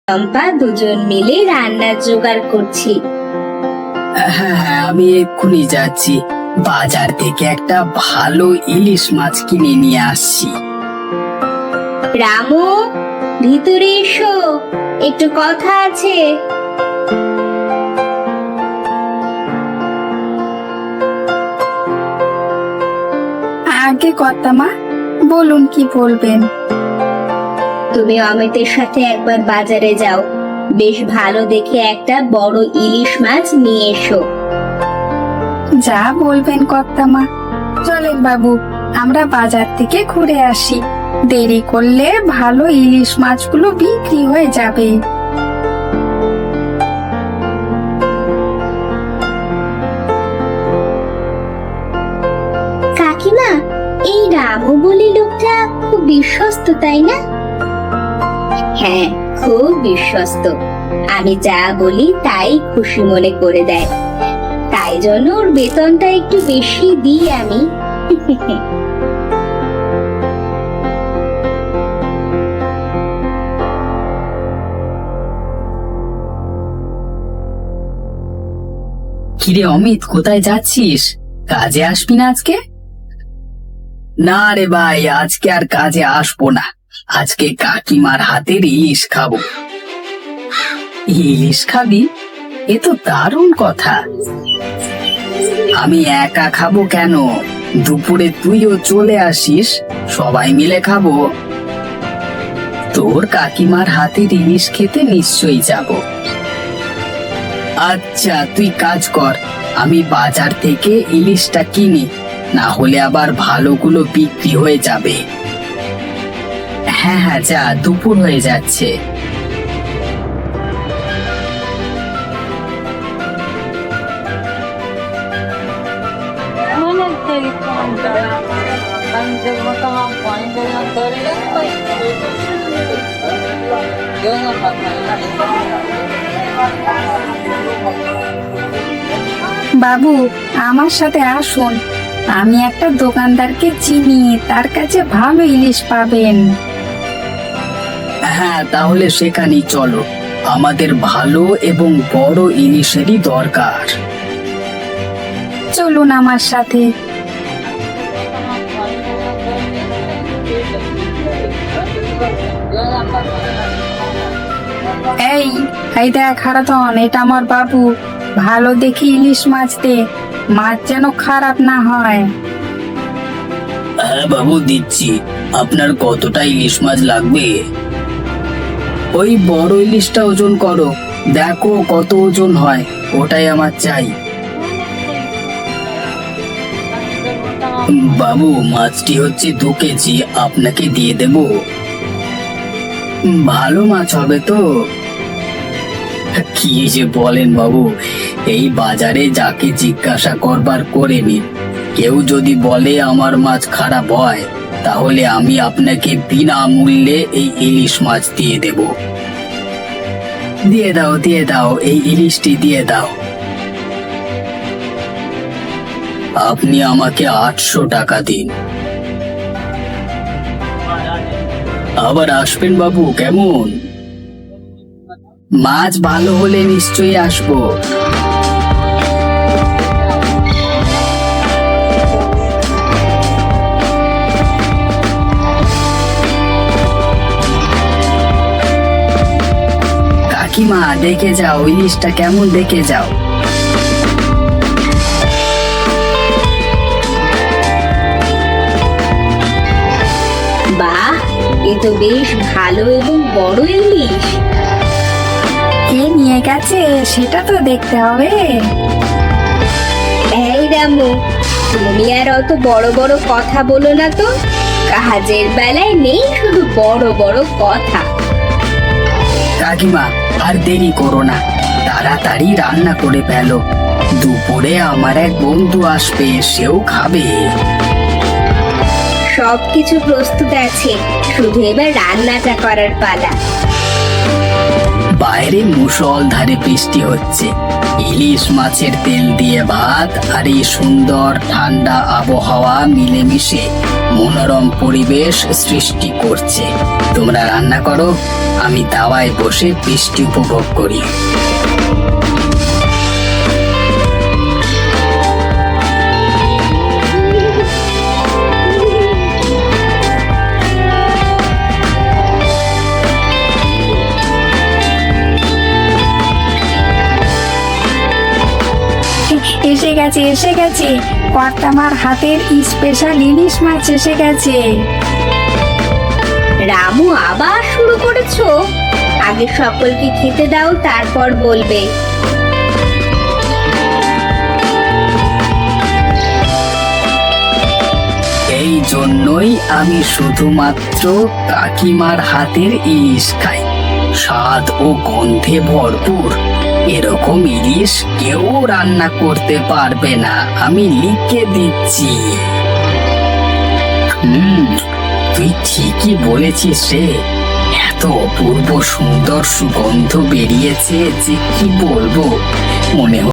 চম্পা দুজন মিলে রান্নার জোগাড় করছি। হ্যাঁ হ্যাঁ, আমি এক্ষুনি যাচ্ছি। বাজার থেকে একটা ভালো ইলিশ মাছ কিনে নিয়ে আসছি। রামু, ভিতরে এসো, একটু কথা আছে। আগে কর্তামা, বলুন কি বলবেন। তুমি অমিতের সাথে একবার বাজারে যাও, বেশ ভালো দেখে একটা বড় ইলিশ মাছ নিয়ে এসো। যা বলবেন কর্তামা। চলেন বাবু, আমরা বাজার থেকে ঘুরে আসি। দেরি করলে ভালো ইলিশ মাছগুলো বিক্রি হয়ে যাবে। কাকিমা, এই রামু বলে লোকটা খুব বিশ্বস্ত, তাই না? হ্যাঁ, খুব বিশ্বস্ত। আমি যা বলি তাই খুশি মনে করে দেয়, তাই জন্য ওর বেতনটা একটু বেশি দিই আমি। কিরে অমিত, কোথায় যাচ্ছিস? কাজে আসবি না আজকে? না রে ভাই, আজকে আর কাজে আসবো না। আজকে কাকিমার হাতের ইলিশ খাবো। ইলিশ খাবি? এ তো দারুণ কথা। আমি একা খাবো কেন? দুপুরে তুইও চলে আসিস, সবাই মিলে খাবো। তোর কাকিমার হাতের ইলিশ খেতে নিশ্চয়ই যাব। আচ্ছা, তুই কাজ কর, আমি বাজার থেকে ইলিশটা কিনি, না হলে আবার ভালোগুলো বিক্রি হয়ে যাবে। হ্যাঁ হ্যাঁ, যা, দুপুর হয়ে যাচ্ছে। বাবু, আমার সাথে আসুন। আমি একটা দোকানদারকে চিনি, তার কাছে ভালো ইলিশ পাবেন। হ্যাঁ, তাহলে সেখানেই চলো। আমাদের ভালো এবং বড় ইলিশেরই দরকার। চলুন আমার সাথে। এই এই দেখ হারাধন, এটা আমার বাবু। ভালো দেখে ইলিশ মাছ দে, মাছ যেন খারাপ না হয়। হ্যাঁ বাবু, দিচ্ছি। আপনার কতটা ইলিশ মাছ লাগবে? ওই বড় ইলিশটা ওজন করো, দেখো কত ওজন হয়, ওটাই আমার চাই। বাবু, মাছটি হচ্ছে 2 কেজি, আপনাকে দিয়ে দেব। ভালো মাছ হবে তো? কি যে বলেন বাবু, এই বাজারে যাকে জিজ্ঞাসা করবার করে নিন। কেউ যদি বলে আমার মাছ খারাপ হয়, তাহলে আমি আপনাকে বিনামূল্যে এই ইলিশ মাছ দিয়ে দেব। দিয়ে দাও, দিয়ে দাও, এই ইলিশটি দিয়ে দাও। আপনি আমাকে 800 টাকা দিন। আবার আসবেন বাবু, কেমন? মাছ ভালো হলে নিশ্চয়ই আসবো। কাকিমা, দেখে যাও ইলিশটা কেমন, দেখে যাও। বাহ, এ তো বেশ ভালো এবং বড় ইলিশ। কে নিয়ে গেছে সেটা তো দেখতে হবে। এই রামু, তুমি আর অত বড় বড় কথা বলো না তো। কাজের বেলায় নেই শুধু বড় বড় কথা। কাকিমা, আর দেরি করো না, তাড়াতাড়ি রান্না করে ফেলো। দুপুরে আমার এক বন্ধু আসবে, সেও খাবে। সবকিছু প্রস্তুত আছে, শুধু এবার রান্নাটা করার পালা। বাইরে মুষলধারে বৃষ্টি হচ্ছে, ইলিশ মাছের তেল দিয়ে ভাত আর এই সুন্দর ঠান্ডা আবহাওয়া মিলেমিশে মনোরম পরিবেশ সৃষ্টি করছে। তোমরা রান্না করো, আমি দাওয়ায় বসে বৃষ্টি উপভোগ করি। এসে গেছে কর্তামার হাতের স্পেশাল ইলিশ মাছ এসে গেছে। রামু আবার শুরু করেছো? আগে সকলকে খেতে দাও, তারপর বলবে। এই জন্যই আমি শুধুমাত্র কাকিমার হাতের ইলিশ খাই, স্বাদ ও গন্ধে ভরপুর। এরকম ইলিশ কেউ রান্না করতে পারবে না, আমি লিখে দিচ্ছি। তুই ঠিকই বলেছিস রে, এত অপূর্ব সুন্দর সুগন্ধ বেরিয়েছে যে কি বলবো। মনে